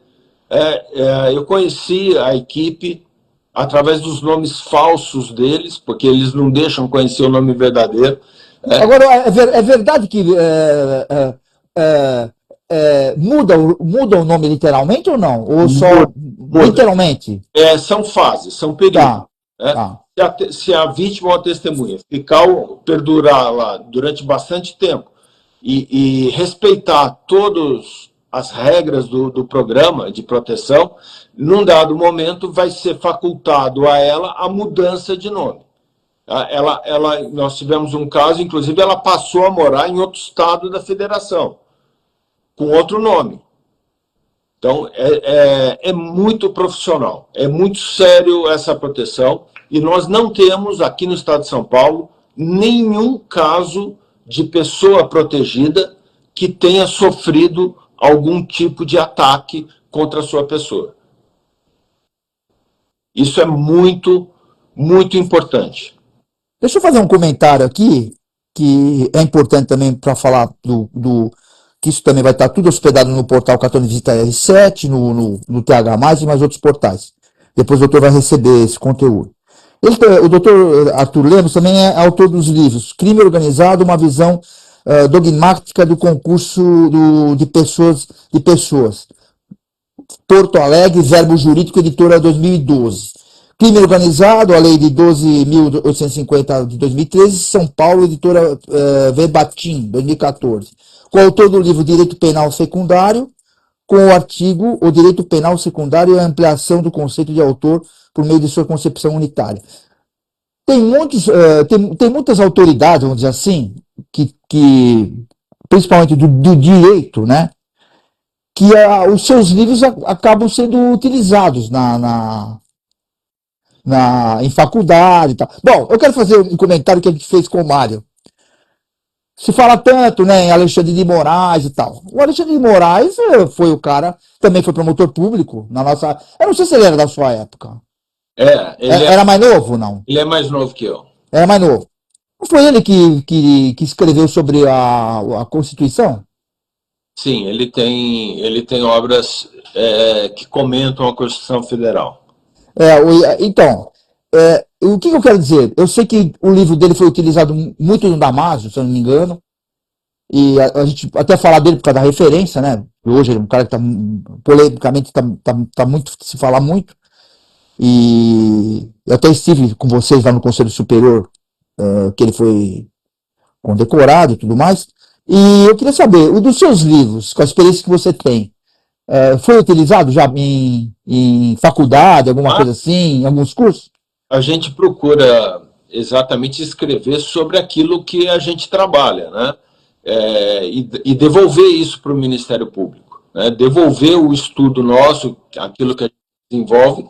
Eu conheci a equipe através dos nomes falsos deles, porque eles não deixam conhecer o nome verdadeiro. Agora, é verdade que muda o nome literalmente ou não? Ou só muda. Literalmente? São fases, são períodos. Se a vítima ou a testemunha perdurar lá durante bastante tempo e respeitar todas as regras do programa de proteção, num dado momento vai ser facultado a ela a mudança de nome. Nós tivemos um caso, inclusive ela passou a morar em outro estado da federação, com outro nome. Então, é muito profissional, é muito sério essa proteção, e nós não temos, aqui no estado de São Paulo, nenhum caso de pessoa protegida que tenha sofrido algum tipo de ataque contra a sua pessoa. Isso é muito, muito importante. Deixa eu fazer um comentário aqui, que é importante também para falar que isso também vai estar tudo hospedado no portal Cartão de Visita R7, no TH+, e mais outros portais. Depois o doutor vai receber esse conteúdo. O doutor Arthur Lemos também é autor dos livros Crime Organizado, uma visão dogmática do concurso de pessoas. Porto Alegre, Verbo Jurídico, editora 2012. Crime Organizado, a lei de 12.850 de 2013, São Paulo, editora Verbatim, 2014. Coautor do livro Direito Penal Secundário, com o artigo O Direito Penal Secundário e a Ampliação do Conceito de Autor por meio de sua concepção unitária. Tem muitas autoridades, vamos dizer assim, que principalmente do direito, né, que os seus livros acabam sendo utilizados em faculdade e tal. Bom, eu quero fazer um comentário que a gente fez com o Mário. Se fala tanto, né, em Alexandre de Moraes e tal. O Alexandre de Moraes foi o cara, também foi promotor público na nossa... Eu não sei se ele era da sua época. Era mais novo, não? Ele é mais novo que eu. Era mais novo. Não foi ele que escreveu sobre a Constituição? Sim, ele tem obras que comentam a Constituição Federal. Então, o que eu quero dizer? Eu sei que o livro dele foi utilizado muito no Damásio, se eu não me engano, e a gente até falar dele por causa da referência, né? Hoje ele é um cara que polemicamente tá muito, se fala muito, e eu até estive com vocês lá no Conselho Superior, que ele foi condecorado e tudo mais, e eu queria saber, o dos seus livros, com a experiência que você tem, foi utilizado já em faculdade, alguma coisa assim, em alguns cursos? A gente procura exatamente escrever sobre aquilo que a gente trabalha, né? E devolver isso para o Ministério Público, né? Devolver o estudo nosso, aquilo que a gente desenvolve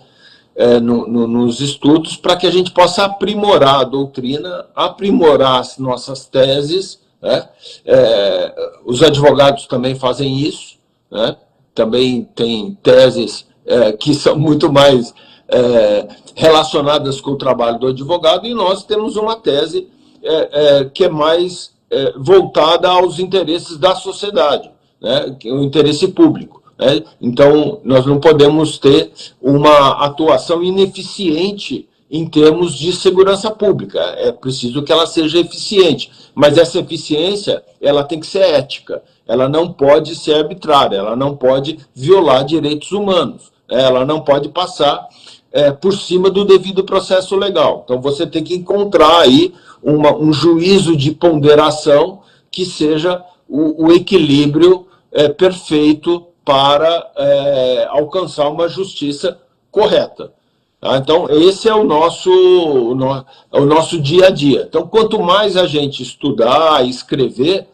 nos estudos, para que a gente possa aprimorar a doutrina, aprimorar as nossas teses, né? Os advogados também fazem isso, né? Também tem teses que são muito mais relacionadas com o trabalho do advogado, e nós temos uma tese que é mais voltada aos interesses da sociedade, né? Que é o interesse público, né? Então, nós não podemos ter uma atuação ineficiente em termos de segurança pública. É preciso que ela seja eficiente, mas essa eficiência ela tem que ser ética, ela não pode ser arbitrária, ela não pode violar direitos humanos, ela não pode passar por cima do devido processo legal. Então, você tem que encontrar aí um juízo de ponderação que seja o equilíbrio perfeito para alcançar uma justiça correta. Tá? Então, esse é o nosso dia a dia. Então, quanto mais a gente estudar, escrever,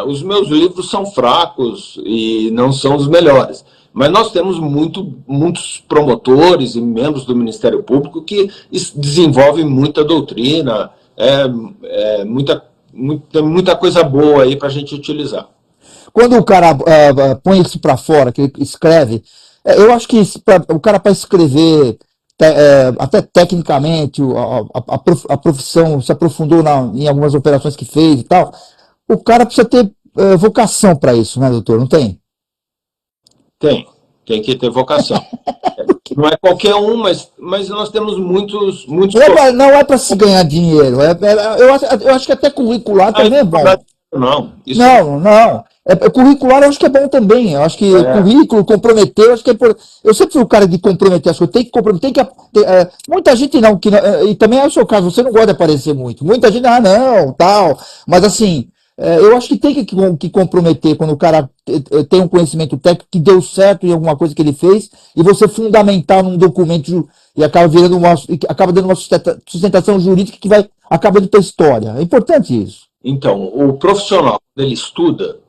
os meus livros são fracos e não são os melhores. Mas nós temos muitos promotores e membros do Ministério Público que desenvolvem muita doutrina, tem muita coisa boa aí para a gente utilizar. Quando o cara põe isso para fora, que ele escreve, eu acho que o cara, para escrever, até tecnicamente, a profissão se aprofundou em algumas operações que fez e tal, o cara precisa ter vocação para isso, né, doutor? Não tem? Tem que ter vocação. Não é qualquer um, mas nós temos muitos... Não é para se ganhar dinheiro. Eu acho que até curricular também é bom. Não. Curricular eu acho que é bom também. Eu acho que currículo, comprometer, eu acho que eu sempre fui o cara de comprometer as coisas. Tem que comprometer, muita gente não, e também é o seu caso, você não gosta de aparecer muito. Muita gente, não, tal. Mas assim, eu acho que tem que comprometer quando o cara tem um conhecimento técnico que deu certo em alguma coisa que ele fez, e você fundamentar num documento e acaba dando uma sustentação jurídica que vai acabando tua história. É importante isso. Então, o profissional, quando ele estuda,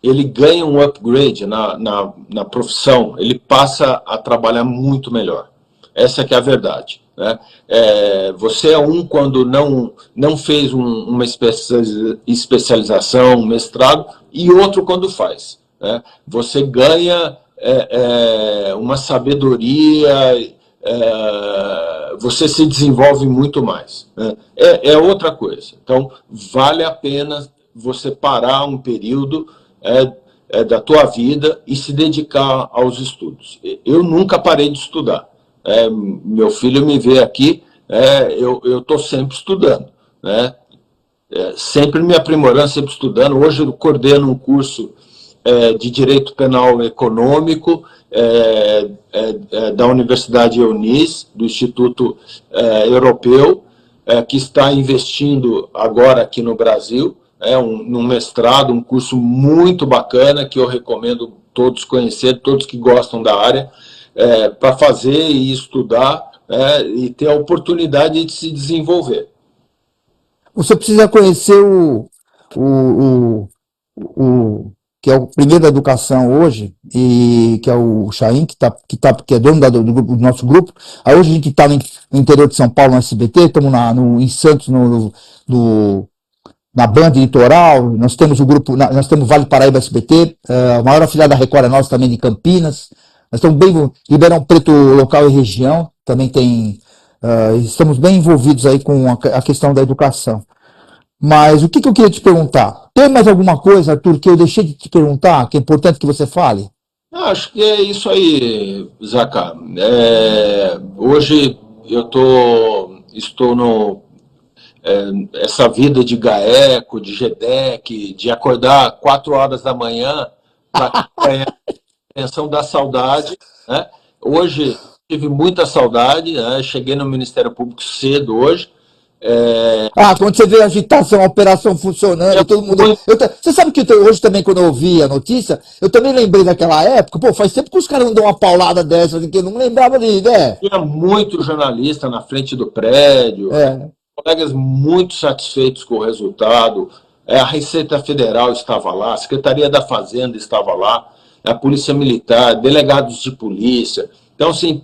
ele ganha um upgrade na profissão, ele passa a trabalhar muito melhor. Essa que é a verdade, né? Você é quando não fez uma especialização, um mestrado, e outro quando faz, né? Você ganha uma sabedoria, você se desenvolve muito mais, né? É outra coisa. Então, vale a pena você parar um período da tua vida e se dedicar aos estudos. Eu nunca parei de estudar. Meu filho me vê aqui, eu estou sempre estudando, né? Sempre me aprimorando, sempre estudando. Hoje eu coordeno um curso de Direito Penal Econômico da Universidade EUNIS, do Instituto Europeu, que está investindo agora aqui no Brasil, num mestrado, um curso muito bacana, que eu recomendo todos conhecerem, todos que gostam da área, para fazer e estudar, e ter a oportunidade de se desenvolver. Você precisa conhecer que é o primeiro da educação hoje, e que é o Chaim, que é dono do nosso grupo. Aí hoje a gente está no interior de São Paulo, no SBT, estamos em Santos, na Band Litoral, nós temos o grupo, nós temos Vale Paraíba SBT, a maior afiliada da Record é nossa também, de Campinas. Nós estamos bem, Ribeirão Preto local e região, também tem, estamos bem envolvidos aí com a questão da educação. Mas o que eu queria te perguntar? Tem mais alguma coisa, Arthur, que eu deixei de te perguntar, que é importante que você fale? Acho que é isso aí, Zaca. Hoje eu estou essa vida de GAECO, de GEDEC, de acordar 4 horas da manhã para ganhar a pensão da saudade, né? Hoje tive muita saudade, né? Cheguei no Ministério Público cedo hoje. Quando você vê a agitação, a operação funcionando, todo mundo... Você sabe que hoje também, quando eu ouvi a notícia, eu também lembrei daquela época. Pô, faz tempo que os caras não dão uma paulada dessa, que eu não lembrava de, né? Tinha muito jornalista na frente do prédio, colegas muito satisfeitos com o resultado. A Receita Federal estava lá, a Secretaria da Fazenda estava lá, a Polícia Militar, delegados de polícia. Então, assim,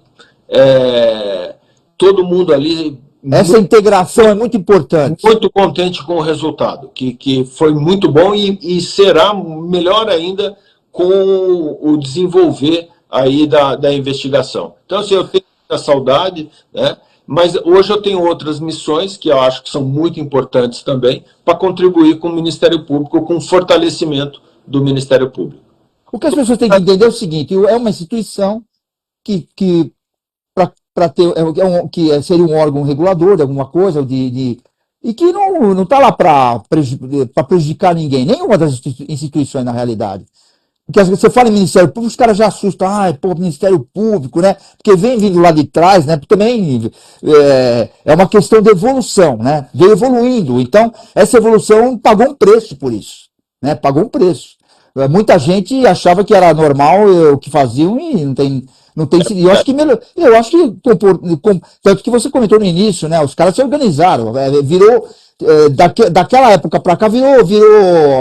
todo mundo ali... Essa integração é muito importante. Muito contente com o resultado, que foi muito bom e será melhor ainda com o desenvolver aí da investigação. Então, assim, eu tenho muita saudade, né? Mas hoje eu tenho outras missões que eu acho que são muito importantes também para contribuir com o Ministério Público, com o fortalecimento do Ministério Público. O que as pessoas têm que entender é o seguinte: é uma instituição que para ter, que seria um órgão regulador de alguma coisa, e que não está lá para prejudicar ninguém, nenhuma das instituições na realidade. Porque você fala em Ministério Público, os caras já assustam, Ministério Público, né? Porque vem vindo lá de trás, né? Também é uma questão de evolução, né? Veio evoluindo, então essa evolução pagou um preço por isso, né? Pagou um preço. Muita gente achava que era normal o que faziam e não tem eu acho que melhor, tanto que você comentou no início, né? Os caras se organizaram, virou daquela época para cá virou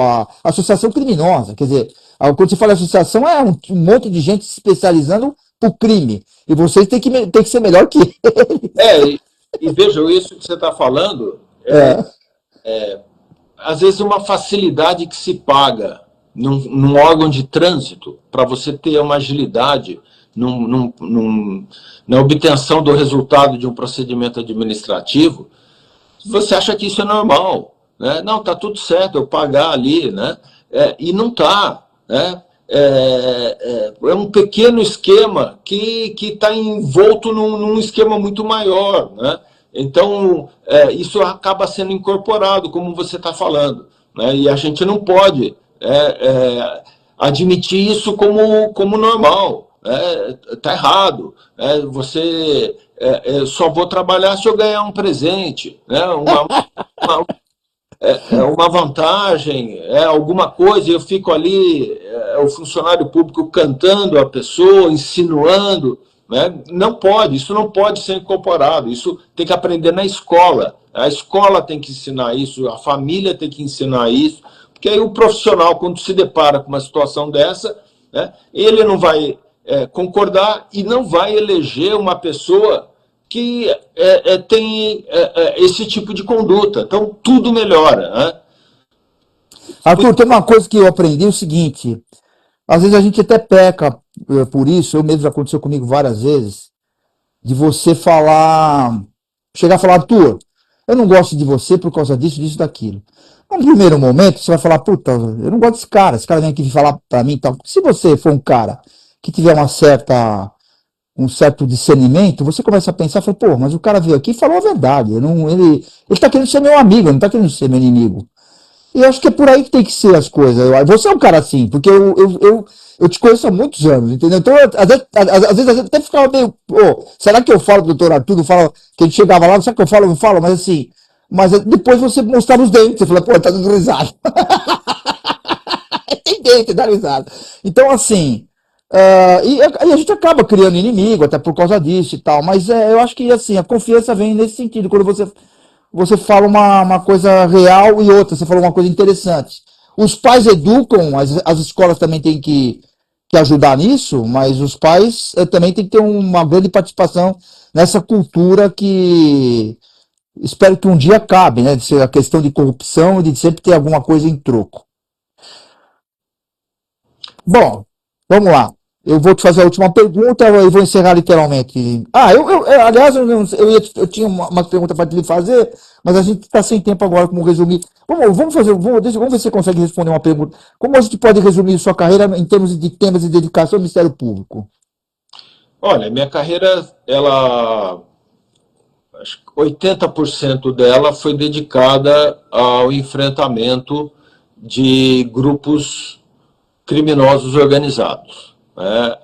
a associação criminosa, quer dizer, quando você fala associação é um monte de gente se especializando pro crime, e vocês têm que ser melhor que ele. E vejam, isso que você está falando às vezes uma facilidade que se paga num órgão de trânsito para você ter uma agilidade na obtenção do resultado de um procedimento administrativo. Você acha que isso é normal, né? Não, está tudo certo, eu pagar ali, né? E não está, né? É um pequeno esquema que está envolto num esquema muito maior, né? Então, isso acaba sendo incorporado, como você está falando, né? E a gente não pode admitir isso como normal. Está errado. Você só vou trabalhar se eu ganhar um presente, né? Uma vantagem, alguma coisa, e eu fico ali, o funcionário público cantando a pessoa, insinuando, né? Não pode, isso não pode ser incorporado, isso tem que aprender na escola. A escola tem que ensinar isso, a família tem que ensinar isso, Porque aí o profissional, quando se depara com uma situação dessa, né, ele não vai concordar e não vai eleger uma pessoa que tem esse tipo de conduta. Então, tudo melhora. Né? Arthur, tem uma coisa que eu aprendi, o seguinte, às vezes a gente até peca por isso, eu mesmo já aconteceu comigo várias vezes, de você falar, chegar a falar, Arthur, eu não gosto de você por causa disso, disso, daquilo. Num primeiro momento, você vai falar, puta, eu não gosto desse cara, esse cara vem aqui falar pra mim e tal. Se você for um cara que tiver um certo discernimento, você começa a pensar, fala, pô, mas o cara veio aqui e falou a verdade, ele tá querendo ser meu amigo, ele não tá querendo ser meu inimigo. E eu acho que é por aí que tem que ser as coisas. Você é um cara assim, porque eu te conheço há muitos anos, entendeu? Então, às vezes até ficava meio, pô, será que eu falo do doutor Arthur? Não falo, que a gente chegava lá, será que eu falo? Não falo, mas assim, mas depois você mostrava os dentes, você fala, pô, tá dando risada. Tem dente, dá risada. Então, assim, e a gente acaba criando inimigo, até por causa disso e tal, mas eu acho que, assim, a confiança vem nesse sentido, quando você fala uma coisa real e outra, você falou uma coisa interessante. Os pais educam, as escolas também têm que ajudar nisso, mas os pais também têm que ter uma grande participação nessa cultura que espero que um dia acabe, né? De ser a questão de corrupção e de sempre ter alguma coisa em troco. Bom, vamos lá. Eu vou te fazer a última pergunta e vou encerrar literalmente. Aliás, eu tinha uma pergunta para te fazer, mas a gente está sem tempo agora como resumir. Vamos ver se você consegue responder uma pergunta. Como a gente pode resumir sua carreira em termos de temas de dedicação ao Ministério Público? Olha, minha carreira, acho que 80% dela foi dedicada ao enfrentamento de grupos criminosos organizados. Né?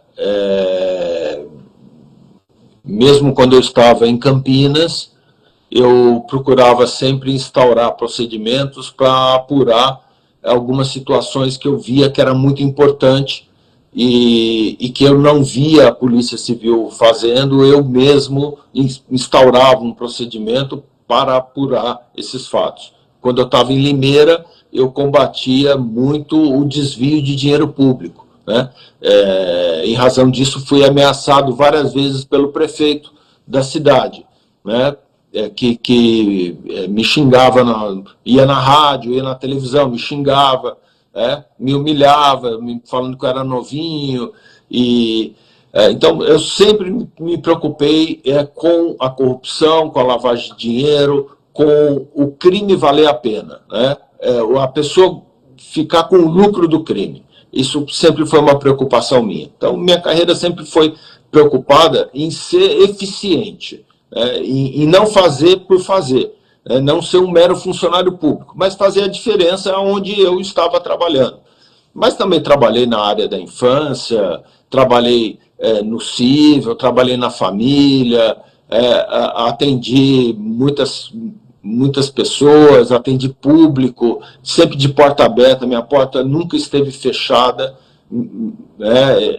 Mesmo quando eu estava em Campinas, eu procurava sempre instaurar procedimentos para apurar algumas situações que eu via que era muito importante e que eu não via a Polícia Civil fazendo, eu mesmo instaurava um procedimento para apurar esses fatos. Quando eu estava em Limeira, eu combatia muito o desvio de dinheiro público. Né? Em razão disso, fui ameaçado várias vezes pelo prefeito da cidade, né? que me xingava, ia na rádio, ia na televisão, me xingava, me humilhava, falando que eu era novinho. Então, eu sempre me preocupei com a corrupção, com a lavagem de dinheiro, com o crime valer a pena. Né? A pessoa ficar com o lucro do crime. Isso sempre foi uma preocupação minha. Então, minha carreira sempre foi preocupada em ser eficiente, em não fazer por fazer, não ser um mero funcionário público, mas fazer a diferença onde eu estava trabalhando. Mas também trabalhei na área da infância, trabalhei no cível, trabalhei na família, atendi muitas pessoas, atendi público, sempre de porta aberta, minha porta nunca esteve fechada,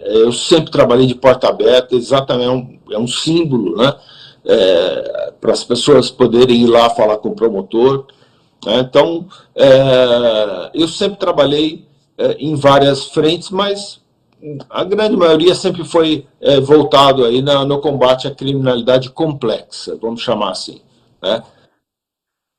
eu sempre trabalhei de porta aberta, exatamente, é um símbolo, né? Para as pessoas poderem ir lá falar com o promotor. Então, eu sempre trabalhei em várias frentes, mas a grande maioria sempre foi voltado aí no combate à criminalidade complexa, vamos chamar assim. Né?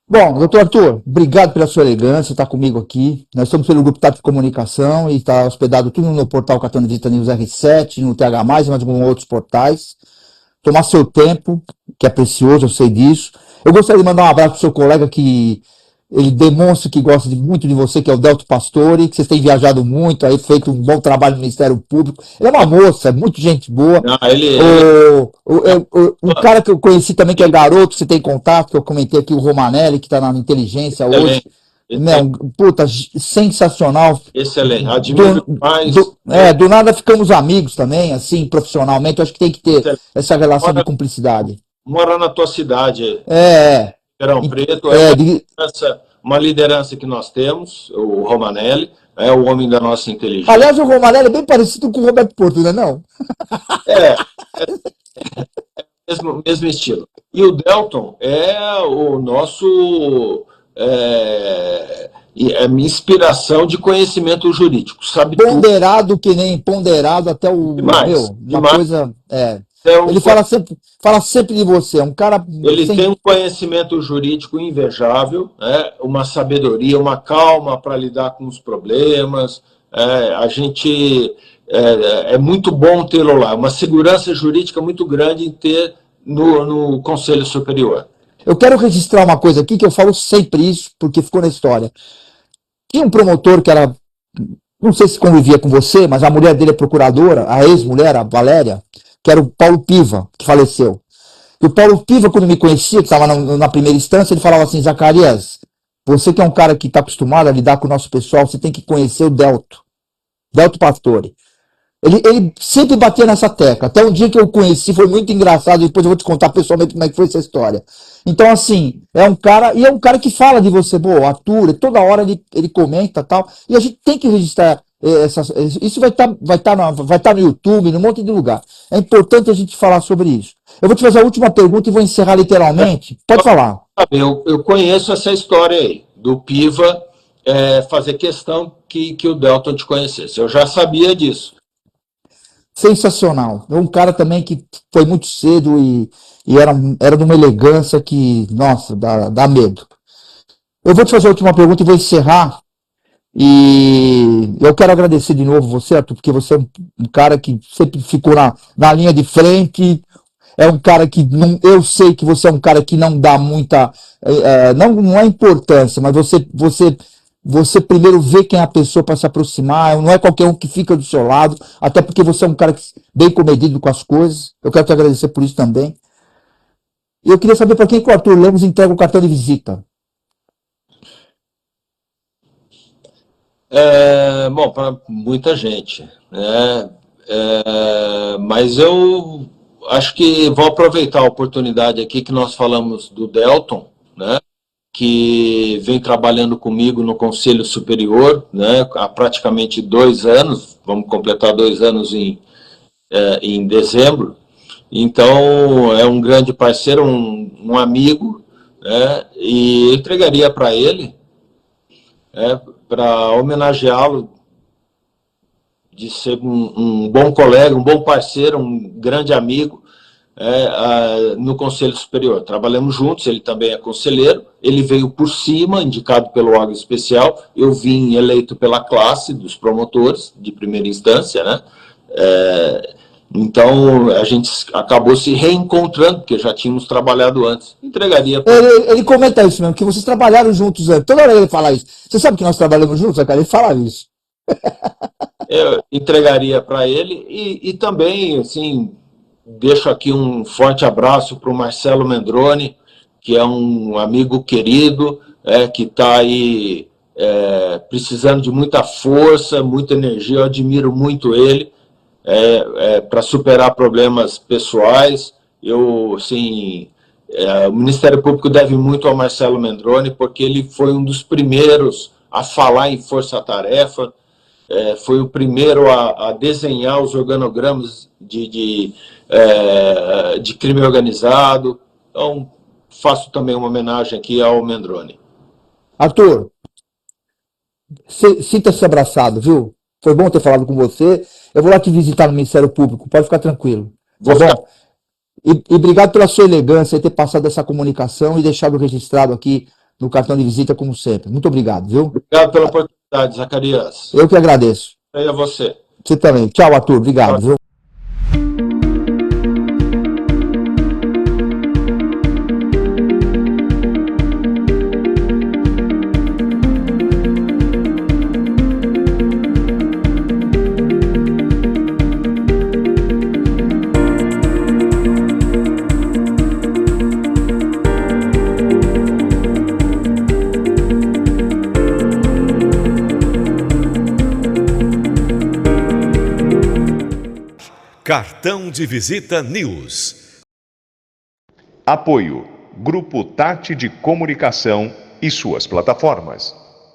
Bom, doutor Arthur, obrigado pela sua elegância, estar comigo aqui. Nós estamos pelo Grupo Tato de Comunicação e está hospedado tudo no portal Cartão de Visita News R7, no TH+, e mais alguns outros portais. Tomar seu tempo, que é precioso, eu sei disso. Eu gostaria de mandar um abraço para o seu colega que ele demonstra que gosta muito de você, que é o Delto Pastore, que vocês têm viajado muito, aí feito um bom trabalho no Ministério Público. Ele é uma moça, muito gente boa. Um cara que eu conheci também, que é garoto, você tem contato, que eu comentei aqui, o Romanelli, que está na inteligência hoje. Puta, sensacional. Excelente, admiro demais. Do nada ficamos amigos também, assim, profissionalmente. Eu acho que tem que ter essa relação de cumplicidade. Mora na tua cidade. Ribeirão Preto, uma liderança que nós temos, o Romanelli, o homem da nossa inteligência. Aliás, o Romanelli é bem parecido com o Roberto Porto, não é não? Mesmo estilo. E o Delton é o nosso é minha inspiração de conhecimento jurídico, sabe tudo. Ponderado que nem ponderado até o... Demais, uma demais. coisa... Então, ele fala sempre de você, é um cara... Ele tem um conhecimento jurídico invejável, né? Uma sabedoria, uma calma para lidar com os problemas. É muito bom tê-lo lá, uma segurança jurídica muito grande em ter no Conselho Superior. Eu quero registrar uma coisa aqui, que eu falo sempre isso, porque ficou na história. Tinha um promotor que era... Não sei se convivia com você, mas a mulher dele é procuradora, a ex-mulher, a Valéria, que era o Paulo Piva, que faleceu. E o Paulo Piva, quando me conhecia, que estava na primeira instância, ele falava assim: Zacarias, você que é um cara que está acostumado a lidar com o nosso pessoal, você tem que conhecer o Delto Pastore. Ele sempre batia nessa tecla. Até um dia que eu conheci, foi muito engraçado, depois eu vou te contar pessoalmente como é que foi essa história. Então, assim, é um cara que fala de você, pô, Arthur, toda hora ele comenta e tal, e a gente tem que registrar isso vai estar no YouTube, num monte de lugar. É importante a gente falar sobre isso. Eu vou te fazer a última pergunta e vou encerrar literalmente. Pode falar. Eu conheço essa história aí, do Piva fazer questão que o Delton te conhecesse. Eu já sabia disso. Sensacional. É um cara também que foi muito cedo e era de uma elegância que, nossa, dá medo. Eu vou te fazer a última pergunta e vou encerrar. E eu quero agradecer de novo você, Arthur, porque você é um cara que sempre ficou na linha de frente. É um cara que eu sei que você é um cara que não dá muita, não é importância, mas você primeiro vê quem é a pessoa para se aproximar. Não é qualquer um que fica do seu lado, até porque você é um cara bem comedido com as coisas. Eu quero te agradecer por isso também. E eu queria saber para quem que o Arthur Lemos entrega o cartão de visita. Bom, para muita gente, né? Mas eu acho que vou aproveitar a oportunidade aqui que nós falamos do Delton, né? Que vem trabalhando comigo no Conselho Superior, né? Há praticamente 2 anos, vamos completar 2 anos em dezembro. Então, é um grande parceiro, um amigo, né? E eu entregaria para ele, para homenageá-lo, de ser um bom colega, um bom parceiro, um grande amigo, no Conselho Superior. Trabalhamos juntos, ele também é conselheiro, ele veio por cima, indicado pelo órgão especial, eu vim eleito pela classe dos promotores de primeira instância, né? Então, a gente acabou se reencontrando, porque já tínhamos trabalhado antes. Entregaria para ele comenta isso mesmo, que vocês trabalharam juntos antes. Toda hora ele fala isso. Você sabe que nós trabalhamos juntos, cara? Ele fala isso. Eu entregaria para ele e também, assim, deixo aqui um forte abraço para o Marcelo Mendrone, que é um amigo querido, que está aí precisando de muita força, muita energia. Eu admiro muito ele. Para superar problemas pessoais. Assim, o Ministério Público deve muito ao Marcelo Mendrone, porque ele foi um dos primeiros a falar em força-tarefa, foi o primeiro a desenhar os organogramas de crime organizado. Então, faço também uma homenagem aqui ao Mendrone. Arthur, sinta-se abraçado, viu? Foi bom ter falado com você. Eu vou lá te visitar no Ministério Público, pode ficar tranquilo. Tá bom? E obrigado pela sua elegância e ter passado essa comunicação e deixado registrado aqui no cartão de visita, como sempre. Muito obrigado, viu? Obrigado pela oportunidade, Zacarias. Eu que agradeço. E a você. Você também. Tchau, Arthur. Obrigado, viu? Cartão de Visita News. Apoio Grupo Tati de Comunicação e suas plataformas.